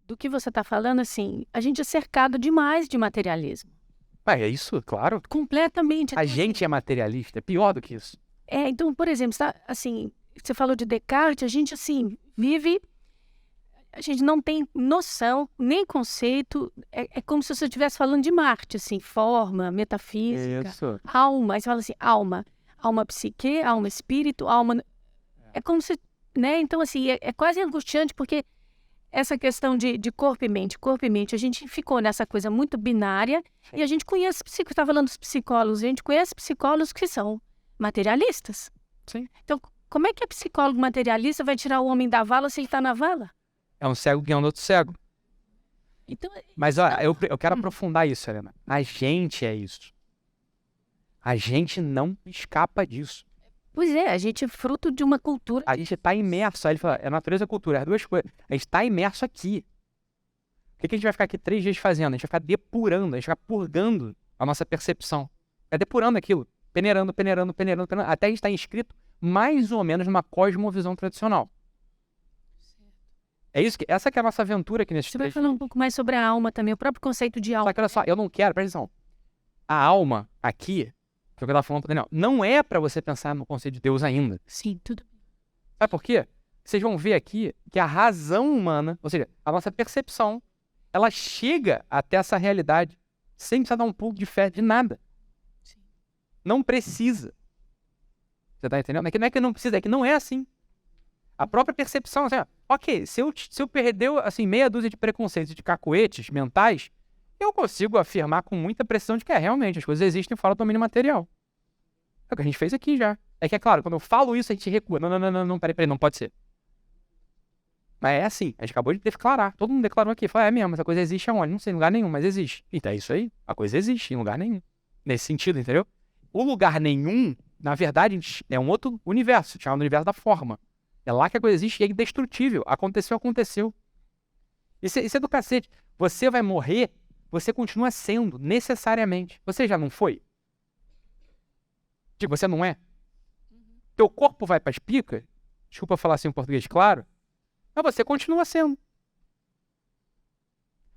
do que você está falando, assim, a gente é cercado demais de materialismo. É isso, claro. Completamente. A Então, gente é materialista, é pior do que isso. então, por exemplo, assim, você falou de Descartes, a gente, assim, vive... A gente não tem noção, nem conceito. É como se você estivesse falando de Marte, assim, forma, metafísica, Isso. alma. Aí você fala assim, alma. Alma psique, alma espírito, alma... É como se... Né? Então, assim, é quase angustiante, porque essa questão de corpo e mente, a gente ficou nessa coisa muito binária e a gente conhece, está falando dos psicólogos, a gente conhece psicólogos que são materialistas. Sim. Então, como é que psicólogo materialista vai tirar o homem da vala se ele está na vala? É um cego guiando outro cego. Então, Mas ó, eu quero aprofundar isso, Helena. A gente é isso. A gente não escapa disso. pois é, a gente é fruto de uma cultura. A gente está imerso. Aí ele fala, é natureza e cultura, as duas coisas. A gente está imerso aqui. O que a gente vai ficar aqui 3 dias fazendo? A gente vai ficar depurando, a gente vai ficar purgando a nossa percepção. É depurando aquilo. Peneirando, até a gente estar inscrito mais ou menos numa cosmovisão tradicional. É isso essa que é a nossa aventura aqui nesse Você vai falar um pouco mais sobre a alma também, o próprio conceito de alma. Só que olha só, eu não quero, presta atenção. A alma aqui, que é o que eu estava falando pro Daniel, não é para você pensar no conceito de Deus ainda. Sim, tudo. Sabe por quê? Vocês vão ver aqui que a razão humana, ou seja, a nossa percepção, ela chega até essa realidade sem precisar dar um pulo de fé de nada. Sim. Não precisa. Você tá entendendo? Não é que não precisa, é que não é assim. A própria percepção, assim, ó, ok, se eu perder assim, meia dúzia de preconceitos de cacoetes mentais, eu consigo afirmar com muita precisão de que realmente as coisas existem fora do domínio material. É o que a gente fez aqui já. É que é claro, quando eu falo isso, a gente recua. Não, peraí, não pode ser. Mas é assim, a gente acabou de declarar. Todo mundo declarou aqui. Falou, é mesmo, essa coisa existe aonde? Não sei, em lugar nenhum, mas existe. Então é isso aí. A coisa existe em lugar nenhum. Nesse sentido, entendeu? O lugar nenhum, na verdade, é um outro universo, chamado universo da forma. É lá que a coisa existe e é indestrutível. Aconteceu. Isso é do cacete. Você vai morrer, você continua sendo, necessariamente. Você já não foi? Tipo, você não é? Teu corpo vai pras picas, desculpa falar assim em português claro, mas você continua sendo.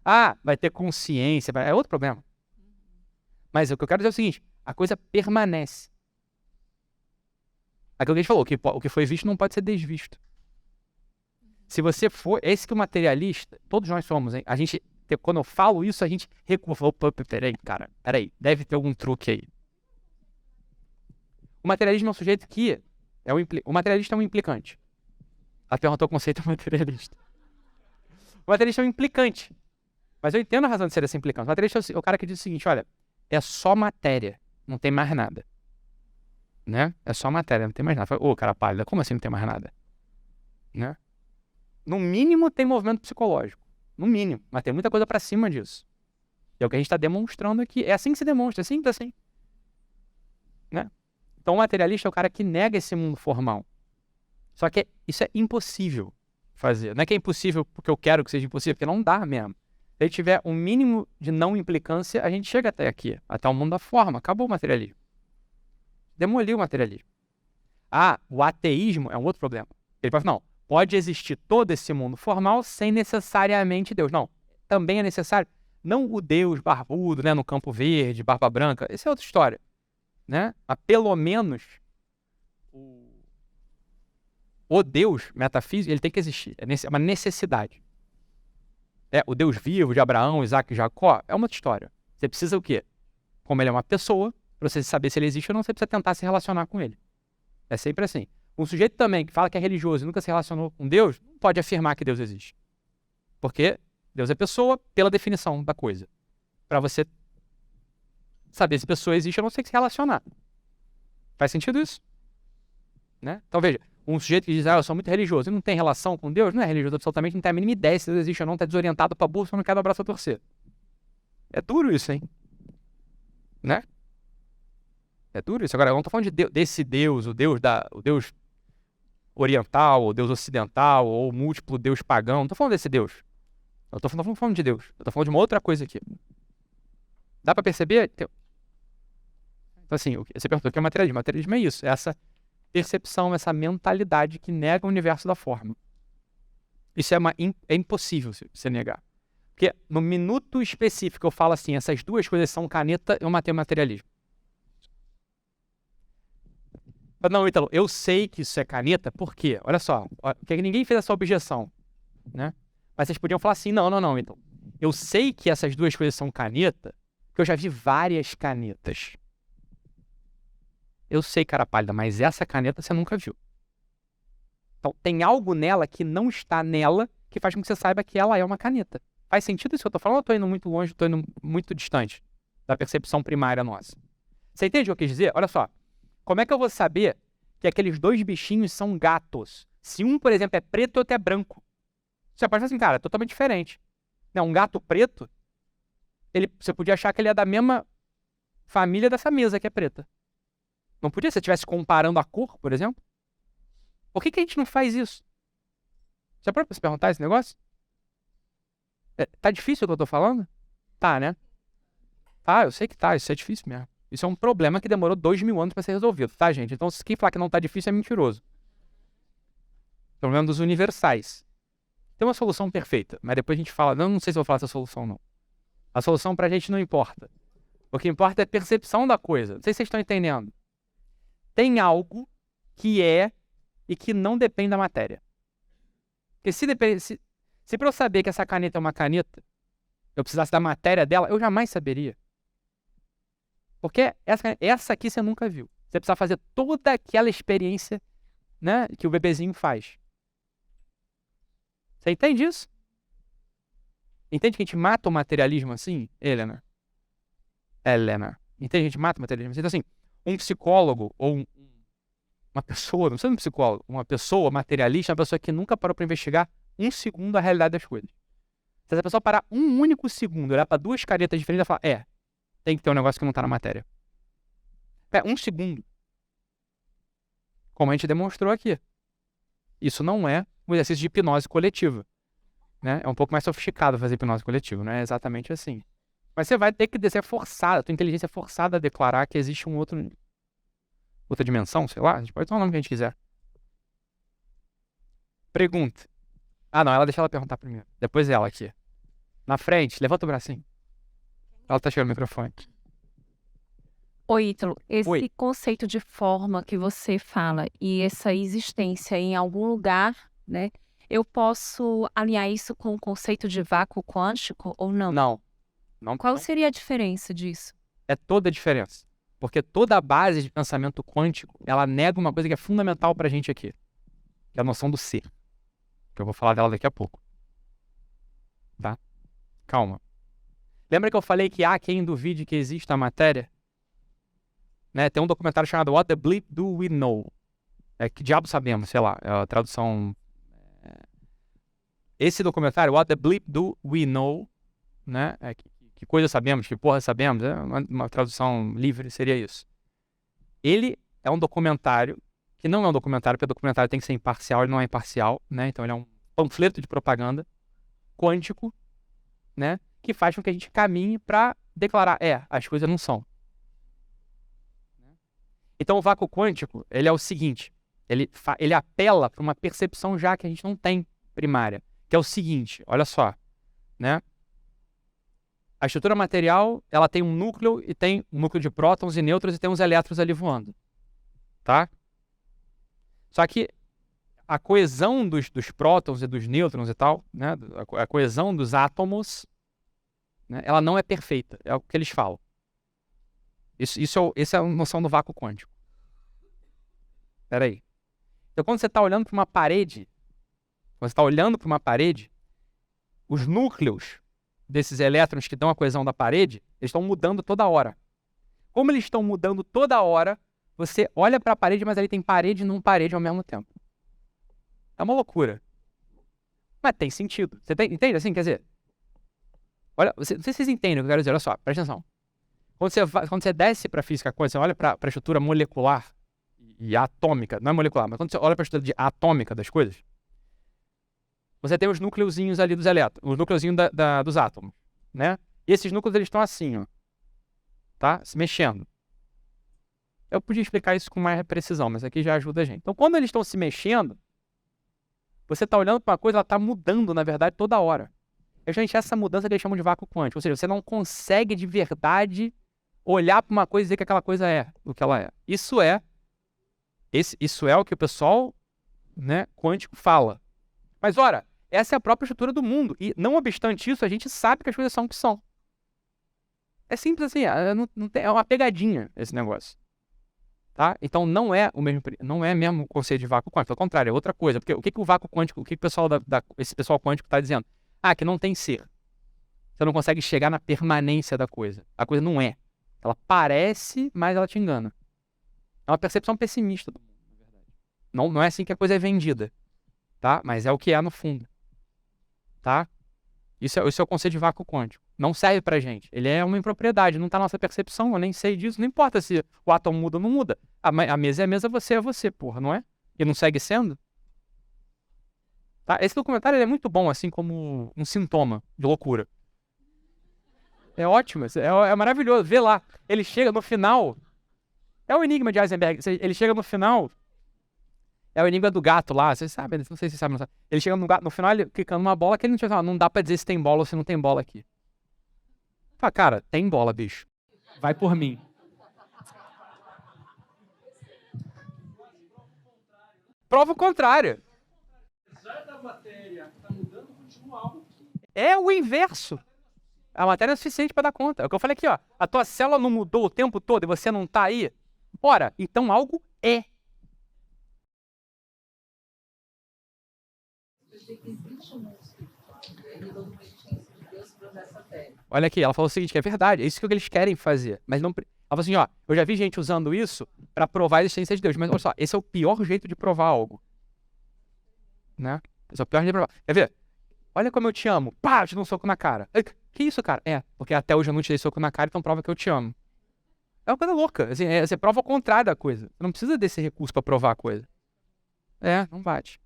Ah, vai ter consciência, é outro problema. Mas o que eu quero dizer é o seguinte, a coisa permanece. Aquilo que a gente falou, o que foi visto não pode ser desvisto. Se você for, esse que o materialista, todos nós somos, hein? A gente, quando eu falo isso, a gente recua, opa, peraí, deve ter algum truque aí. O materialismo é um sujeito que, o materialista é um implicante. Ela perguntou o conceito do materialista. O materialista é um implicante. Mas eu entendo a razão de ser esse implicante. O materialista é o cara que diz o seguinte, olha, é só matéria, não tem mais nada. Né? É só matéria, não tem mais nada. Ô, cara pálida, como assim não tem mais nada? Né? No mínimo tem movimento psicológico. No mínimo. Mas tem muita coisa pra cima disso. E é o que a gente está demonstrando aqui. É assim que se demonstra, é simples assim. Né? Então o materialista é o cara que nega esse mundo formal. Só que isso é impossível fazer. Não é que é impossível porque eu quero que seja impossível, porque não dá mesmo. Se a gente tiver um mínimo de não implicância, a gente chega até aqui, até o mundo da forma. Acabou o materialismo. Demoliu o materialismo. Ah, o ateísmo é um outro problema. Ele fala, não, pode existir todo esse mundo formal sem necessariamente Deus. Não, também é necessário. Não o Deus barbudo, né, no Campo Verde, barba branca. Essa é outra história. Né? Mas pelo menos o Deus metafísico, ele tem que existir. É uma necessidade. O Deus vivo de Abraão, Isaac e Jacó é uma outra história. Você precisa o quê? Como ele é uma pessoa, para você saber se ele existe ou não, você precisa tentar se relacionar com ele. É sempre assim. Um sujeito também que fala que é religioso e nunca se relacionou com Deus, não pode afirmar que Deus existe. Porque Deus é pessoa pela definição da coisa. Para você saber se pessoa existe ou não, você tem que se relacionar. Faz sentido isso? Né? Então veja, um sujeito que diz, eu sou muito religioso e não tem relação com Deus, não é religioso absolutamente, não tem a mínima ideia se Deus existe ou não, está desorientado para burro, só não quer dar o braço a torcer. É duro isso, hein? Né? É duro isso. Agora, eu não estou falando desse Deus, o Deus oriental, o Deus ocidental, ou o múltiplo Deus pagão. Não estou falando desse Deus. Eu estou falando de Deus. Eu estou falando de uma outra coisa aqui. Dá para perceber? Então, assim, você perguntou o que é materialismo. Materialismo é isso. É essa percepção, essa mentalidade que nega o universo da forma. Isso é impossível você negar. Porque no minuto específico eu falo assim, essas duas coisas são caneta, eu matei o materialismo. Não, Ítalo, eu sei que isso é caneta, por quê? Olha só, porque ninguém fez essa objeção, né? Mas vocês podiam falar assim, não, Ítalo. Eu sei que essas duas coisas são caneta, porque eu já vi várias canetas. Eu sei, cara pálida, mas essa caneta você nunca viu. Então, tem algo nela que não está nela que faz com que você saiba que ela é uma caneta. Faz sentido isso que eu estou falando ou eu estou indo muito longe, estou indo muito distante da percepção primária nossa? Você entende o que eu quis dizer? Olha só. Como é que eu vou saber que aqueles dois bichinhos são gatos? Se um, por exemplo, é preto e outro é branco. Você pode falar assim, cara, é totalmente diferente. Não, um gato preto, você podia achar que ele é da mesma família dessa mesa que é preta. Não podia? Se você estivesse comparando a cor, por exemplo? Por que a gente não faz isso? Você pode se perguntar esse negócio? Tá difícil o que eu tô falando? Tá, né? Tá, eu sei que tá. Isso é difícil mesmo. Isso é um problema que demorou 2000 anos para ser resolvido, tá, gente? Então, quem falar que não tá difícil é mentiroso. Problema dos universais. Tem uma solução perfeita, mas depois a gente fala... Não sei se eu vou falar essa solução, não. A solução pra gente não importa. O que importa é a percepção da coisa. Não sei se vocês estão entendendo. Tem algo que é e que não depende da matéria. Porque se para eu saber que essa caneta é uma caneta, eu precisasse da matéria dela, eu jamais saberia. Porque essa aqui você nunca viu. Você precisa fazer toda aquela experiência, né, que o bebezinho faz. Você entende isso? Entende que a gente mata o materialismo assim, Helena? Entende que a gente mata o materialismo assim? Então, assim, um psicólogo ou uma pessoa, não sei um psicólogo, uma pessoa materialista é uma pessoa que nunca parou para investigar um segundo a realidade das coisas. Se essa pessoa parar um único segundo, olhar para duas caretas diferentes e falar, tem que ter um negócio que não está na matéria. Um segundo. Como a gente demonstrou aqui. Isso não é um exercício de hipnose coletiva. Né? É um pouco mais sofisticado fazer hipnose coletiva, não é exatamente assim. Mas você vai ter que ser forçada, a tua inteligência é forçada a declarar que existe outra dimensão, sei lá, a gente pode tomar o nome que a gente quiser. Pergunta. Não, deixa ela perguntar primeiro. Depois ela aqui. Na frente, levanta o bracinho. Ela tá chegando no microfone. Oi, Ítalo. Esse Oi. conceito de forma que você fala e essa existência em algum lugar, né? Eu posso alinhar isso com o conceito de vácuo quântico ou não? Não. Qual seria a diferença disso? É toda a diferença. Porque toda a base de pensamento quântico, ela nega uma coisa que é fundamental pra gente aqui. Que é a noção do ser. Que eu vou falar dela daqui a pouco. Tá? Calma. Lembra que eu falei que há quem duvide que exista a matéria? Né? Tem um documentário chamado What the Bleep Do We Know? Que diabo sabemos, sei lá. É a tradução... Esse documentário, What the Bleep Do We Know? Né? Que coisa sabemos? Que porra sabemos? Uma tradução livre seria isso. Ele é um documentário que não é um documentário, porque o documentário tem que ser imparcial, ele não é imparcial, né? Então ele é um panfleto de propaganda quântico, né? Que faz com que a gente caminhe para declarar, as coisas não são. Então o vácuo quântico, ele é o seguinte, ele apela para uma percepção já que a gente não tem primária, que é o seguinte, olha só, né? A estrutura material, ela tem um núcleo e tem um núcleo de prótons e nêutrons e tem uns elétrons ali voando, tá? Só que a coesão dos prótons e dos nêutrons e tal, né? A coesão dos átomos, né? Ela não é perfeita, é o que eles falam. Essa é a noção do vácuo quântico. Espera aí. Então, quando você está olhando para uma parede, os núcleos desses elétrons que dão a coesão da parede, eles estão mudando toda hora. Como eles estão mudando toda hora, você olha para a parede, mas ali tem parede e não parede ao mesmo tempo. É uma loucura. Mas tem sentido. Você entende assim? Quer dizer, olha, não sei se vocês entendem o que eu quero dizer. Olha só, presta atenção. Quando você desce para a física quântica, você olha para a estrutura molecular e atômica, não é molecular, mas quando você olha para a estrutura atômica das coisas, você tem os núcleozinhos ali dos elétrons, os núcleozinhos dos átomos, né? E esses núcleos, eles estão assim, ó, tá? Se mexendo. Eu podia explicar isso com mais precisão, mas aqui já ajuda a gente. Então, quando eles estão se mexendo, Você está olhando para uma coisa, ela está mudando, na verdade, toda hora. Gente, essa mudança que eles chamam de vácuo quântico. Ou seja, você não consegue de verdade olhar para uma coisa e dizer que aquela coisa é o que ela é. Isso é o que o pessoal, né, quântico fala. Mas, ora, essa é a própria estrutura do mundo. E, não obstante isso, a gente sabe que as coisas são o que são. É simples assim, é uma pegadinha esse negócio. Tá? Então, não é mesmo o conceito de vácuo quântico. Pelo contrário, é outra coisa. Porque o que o vácuo quântico, o que o pessoal esse pessoal quântico está dizendo? Que não tem ser. Você não consegue chegar na permanência da coisa. A coisa não é. Ela parece, mas ela te engana. É uma percepção pessimista do mundo, na verdade. Não é assim que a coisa é vendida. Tá? Mas é o que é no fundo. Tá? Isso é o conceito de vácuo quântico. Não serve pra gente. Ele é uma impropriedade, não tá na nossa percepção, eu nem sei disso. Não importa se o átomo muda ou não muda. A mesa é a mesa, você é você, porra, não é? E não segue sendo? Tá? Esse documentário ele é muito bom, assim como um sintoma de loucura. É ótimo, é maravilhoso. Vê lá, ele chega no final... É o enigma de Heisenberg. Ele chega no final... É o enigma do gato lá, vocês sabem, não sei se vocês sabem. Não sabe. Ele chega no final, ele clicando numa bola que ele não tinha. Não dá pra dizer se tem bola ou se não tem bola aqui. Fala, cara, tem bola, bicho. Vai por mim. Prova o contrário. É o inverso. A matéria é suficiente pra dar conta. É o que eu falei aqui, ó. A tua célula não mudou o tempo todo e você não tá aí. Ora, então algo é. Olha aqui, ela falou o seguinte, que é verdade, é isso que eles querem fazer, mas não... Ela falou assim, ó, eu já vi gente usando isso pra provar a existência de Deus, mas olha só, esse é o pior jeito de provar algo. Né? Esse é o pior jeito de provar. Quer ver? Olha como eu te amo. Pá, eu te dou um soco na cara. Que isso, cara? Porque até hoje eu não te dei soco na cara, então prova que eu te amo. É uma coisa louca, assim, você prova o contrário da coisa. Você não precisa desse recurso pra provar a coisa. Não bate.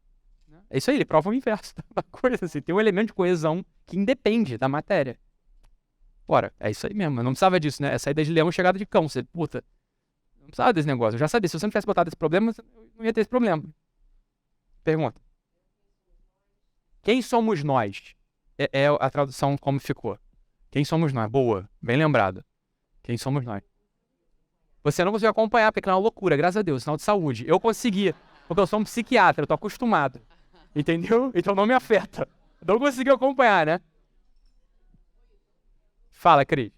É isso aí, ele prova o inverso da coisa, assim, tem um elemento de coesão que independe da matéria. Ora, é isso aí mesmo, eu não precisava disso, né? É saída de leão e chegada de cão. Você, puta, não precisava desse negócio. Eu já sabia, se você não tivesse botado esse problema, eu não ia ter esse problema. Pergunta. Quem somos nós? É a tradução como ficou. Quem somos nós? Boa, bem lembrado. Quem somos nós? Você não conseguiu acompanhar, porque é uma loucura, graças a Deus, sinal de saúde. Eu consegui, porque eu sou um psiquiatra, eu tô acostumado. Entendeu? Então não me afeta. Não conseguiu acompanhar, né? Fala, Cris.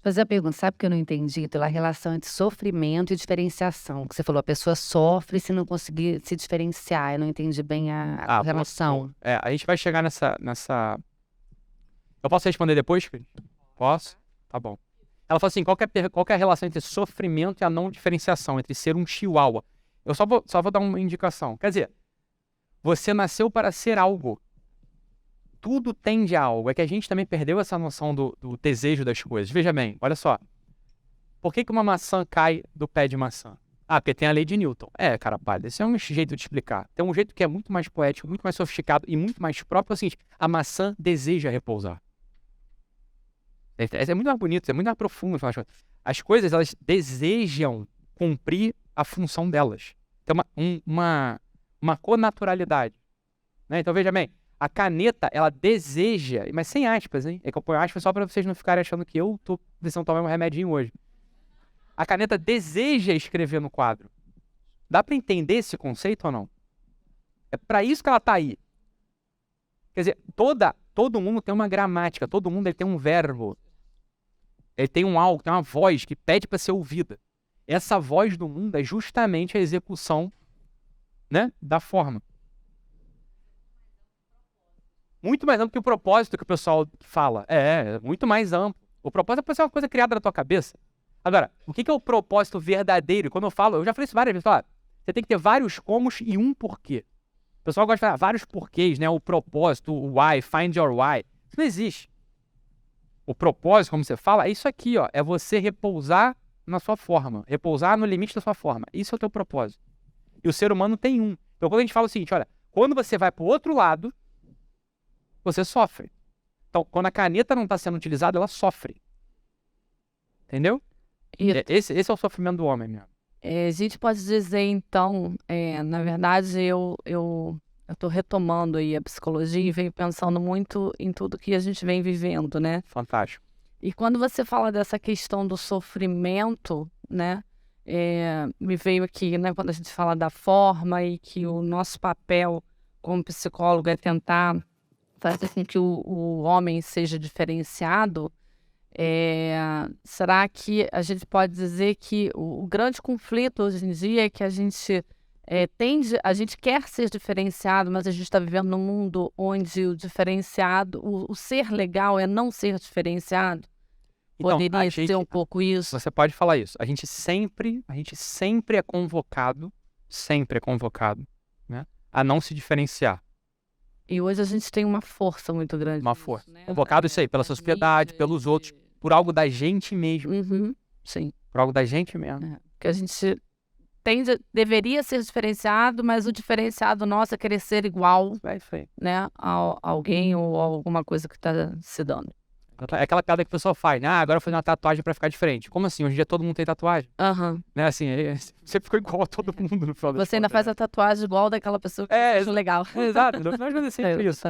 Fazer a pergunta, sabe o que eu não entendi? Pela relação entre sofrimento e diferenciação. Que você falou, a pessoa sofre se não conseguir se diferenciar. Eu não entendi bem a relação. A gente vai chegar nessa... Eu posso responder depois, Cris? Posso? Tá bom. Ela falou assim, qual que é a relação entre sofrimento e a não diferenciação, entre ser um chihuahua? Eu só vou dar uma indicação. Quer dizer, você nasceu para ser algo. Tudo tende a algo. É que a gente também perdeu essa noção do desejo das coisas. Veja bem, olha só. Por que uma maçã cai do pé de maçã? Porque tem a lei de Newton. Cara, pálida, esse é um jeito de explicar. Tem um jeito que é muito mais poético, muito mais sofisticado e muito mais próprio. É o seguinte, a maçã deseja repousar. É muito mais bonito, é muito mais profundo. As coisas, elas desejam cumprir a função delas. Tem uma connaturalidade. Né? Então, veja bem, a caneta, ela deseja, mas sem aspas, hein? É que eu ponho aspas só para vocês não ficarem achando que eu tô precisando tomar um remedinho hoje. A caneta deseja escrever no quadro. Dá para entender esse conceito ou não? É para isso que ela tá aí. Quer dizer, todo mundo tem uma gramática, todo mundo ele tem um verbo. Ele tem um algo, tem uma voz que pede para ser ouvida. Essa voz do mundo é justamente a execução, né, da forma. Muito mais amplo que o propósito que o pessoal fala. É muito mais amplo. O propósito pode ser uma coisa criada na tua cabeça. Agora, o que é o propósito verdadeiro? Quando eu falo, eu já falei isso várias vezes, você tem que ter vários comos e um porquê. O pessoal gosta de falar vários porquês, né? O propósito, o why, find your why. Isso não existe. O propósito, como você fala, é isso aqui, ó. É você repousar na sua forma. Repousar no limite da sua forma. Isso é o teu propósito. E o ser humano tem um. Então, quando a gente fala o seguinte, olha, quando você vai pro outro lado, você sofre. Então, quando a caneta não está sendo utilizada, ela sofre. Entendeu? Esse é o sofrimento do homem mesmo. A gente pode dizer, então, na verdade, eu eu tô retomando aí a psicologia e venho pensando muito em tudo que a gente vem vivendo, né? Fantástico. E quando você fala dessa questão do sofrimento, né? Me veio aqui, né? Quando a gente fala da forma e que o nosso papel como psicólogo é tentar fazer com que o homem seja diferenciado, será que a gente pode dizer que o grande conflito hoje em dia é que a gente a gente quer ser diferenciado, mas a gente está vivendo num mundo onde o diferenciado, o ser legal é não ser diferenciado? Então, Poderia ser um pouco isso? Você pode falar isso. A gente sempre é convocado, né, a não se diferenciar. E hoje a gente tem uma força muito grande. Uma força. Né? Convocado isso aí, pela sociedade, pelos outros, por algo da gente mesmo. Sim. Por algo da gente mesmo. Porque a gente deveria ser diferenciado, mas o diferenciado nosso é querer ser igual, né, a alguém ou a alguma coisa que está se dando. É aquela piada que o pessoal faz, né? Agora eu vou fazer uma tatuagem pra ficar diferente. Como assim? Hoje em dia todo mundo tem tatuagem. Né? Assim, você ficou igual a todo mundo no final. Você ainda faz a tatuagem igual daquela pessoa que achou legal. Exato. No final é sempre isso.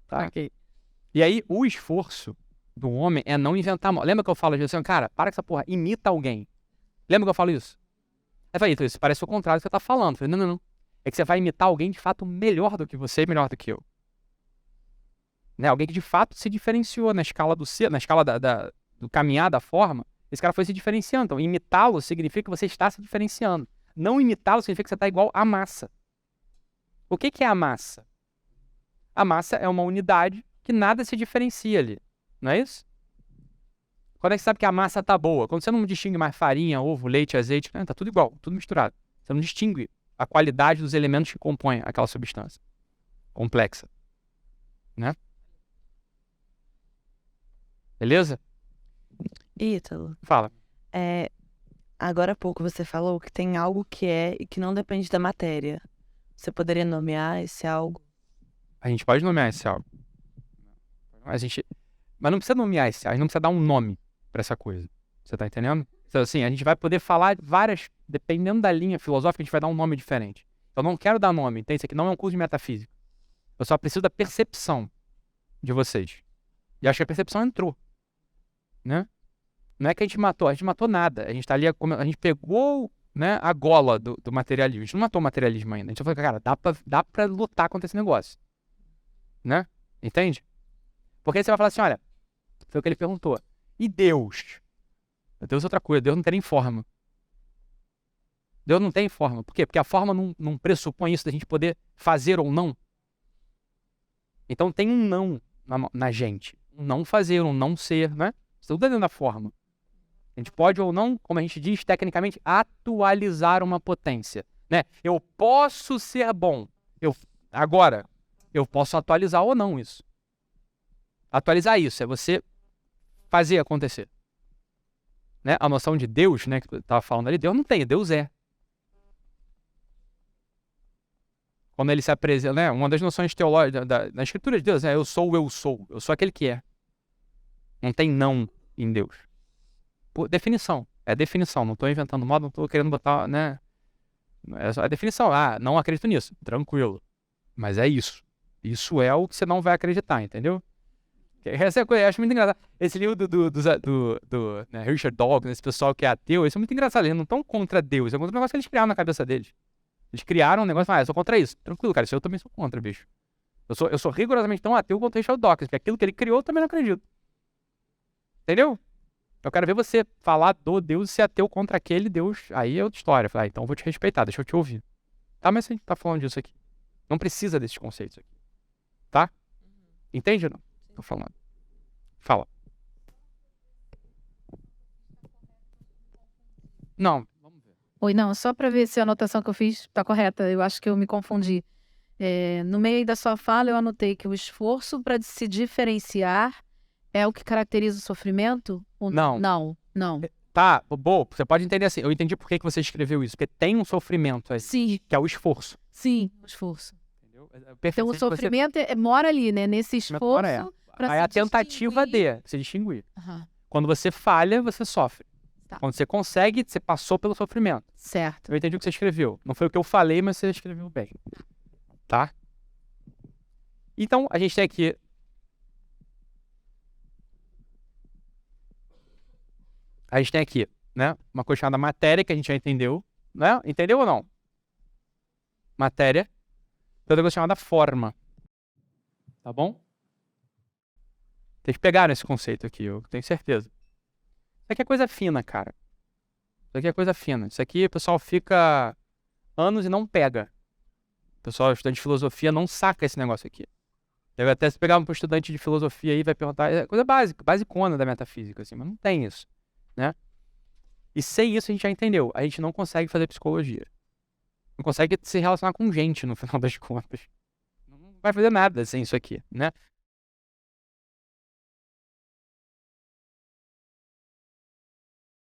Tá? Ok. E aí, o esforço do homem é não inventar moda. Lembra que eu falo assim, cara, para com essa porra, imita alguém. Lembra que eu falo isso? Aí eu falei, isso parece o contrário do que você tá falando. Eu falei, não. É que você vai imitar alguém de fato melhor do que você e melhor do que eu. Né? Alguém que de fato se diferenciou na escala do ser, na escala do caminhar da forma, esse cara foi se diferenciando. Então, imitá-lo significa que você está se diferenciando. Não imitá-lo significa que você está igual à massa. O que é a massa? A massa é uma unidade que nada se diferencia ali. Não é isso? Quando é que você sabe que a massa está boa? Quando você não distingue mais farinha, ovo, leite, azeite, né? Tá tudo igual, tudo misturado. Você não distingue a qualidade dos elementos que compõem aquela substância complexa. Né? Beleza? Ítalo, Fala. agora há pouco você falou que tem algo que é e que não depende da matéria. Você poderia nomear esse algo? A gente pode nomear esse algo. Mas não precisa nomear esse algo, a gente não precisa dar um nome para essa coisa. Você tá entendendo? Então, assim, a gente vai poder falar várias, dependendo da linha filosófica, a gente vai dar um nome diferente. Eu não quero dar nome, entende? Isso aqui não é um curso de metafísica. Eu só preciso da percepção de vocês. E acho que a percepção entrou. Né? Não é que a gente matou nada. A gente tá ali, a gente pegou, né, a gola do materialismo. A gente não matou o materialismo ainda. A gente falou, cara, dá pra lutar contra esse negócio. Né? Entende? Porque aí você vai falar assim, olha, foi o que ele perguntou. E Deus? Deus é outra coisa. Deus não tem nem forma. Deus não tem forma. Por quê? Porque a forma não pressupõe isso da gente poder fazer ou não. Então tem um não na gente. Um não fazer, um não ser, né? Isso tudo é dentro da forma. A gente pode ou não, como a gente diz tecnicamente, atualizar uma potência. Né? Eu posso ser bom. Agora, eu posso atualizar ou não isso. Atualizar isso é você fazer acontecer. Né? A noção de Deus, né, que eu estava falando ali, Deus não tem, Deus é. Quando ele se apresenta, né, uma das noções teológicas na escritura de Deus é eu sou aquele que é. Não tem não em Deus. Por definição. É definição. Não estou inventando modo, não estou querendo botar, né? É só a definição. Não acredito nisso. Tranquilo. Mas é isso. Isso é o que você não vai acreditar, entendeu? Essa é a coisa, eu acho muito engraçado. Esse livro do né, Richard Dawkins, esse pessoal que é ateu, isso é muito engraçado. Eles não estão contra Deus. É contra o negócio que eles criaram na cabeça deles. Eles criaram um negócio e falaram, eu sou contra isso. Tranquilo, cara. Isso eu também sou contra, bicho. Eu sou rigorosamente tão ateu quanto o Richard Dawkins, porque aquilo que ele criou eu também não acredito. Entendeu? Eu quero ver você falar do Deus e ser ateu contra aquele Deus. Aí é outra história. Então eu vou te respeitar, deixa eu te ouvir. Tá, mas a gente tá falando disso aqui. Não precisa desses conceitos aqui. Tá? Entende ou não? Tô falando. Fala. Não. Vamos ver. Oi, não, só para ver se a anotação que eu fiz está correta. Eu acho que eu me confundi. No meio da sua fala, eu anotei que o esforço para se diferenciar é o que caracteriza o sofrimento? Não. Não. Tá, boa, você pode entender assim. Eu entendi por que você escreveu isso. Porque tem um sofrimento aí, Sim. que é o esforço. Sim, o esforço. Entendeu? Então o sofrimento mora ali, né? Nesse esforço. Aí a tentativa de se distinguir. Uhum. Quando você falha, você sofre. Tá. Quando você consegue, você passou pelo sofrimento. Certo. Eu entendi o que você escreveu. Não foi o que eu falei, mas você escreveu bem. Tá? Então, a gente tem aqui né, uma coisa chamada matéria, que a gente já entendeu, né? Entendeu ou não? Matéria. Outra coisa chamada forma. Tá bom? Vocês pegaram esse conceito aqui, eu tenho certeza. Isso aqui é coisa fina, cara. Isso aqui é coisa fina. Isso aqui o pessoal fica anos e não pega. O pessoal, estudante de filosofia, não saca esse negócio aqui. Deve até se pegar um estudante de filosofia aí e vai perguntar, é coisa básica, basicona da metafísica, assim, mas não tem isso, né? E sem isso a gente já entendeu. A gente não consegue fazer psicologia. Não consegue se relacionar com gente no final das contas. Não vai fazer nada sem isso aqui, né?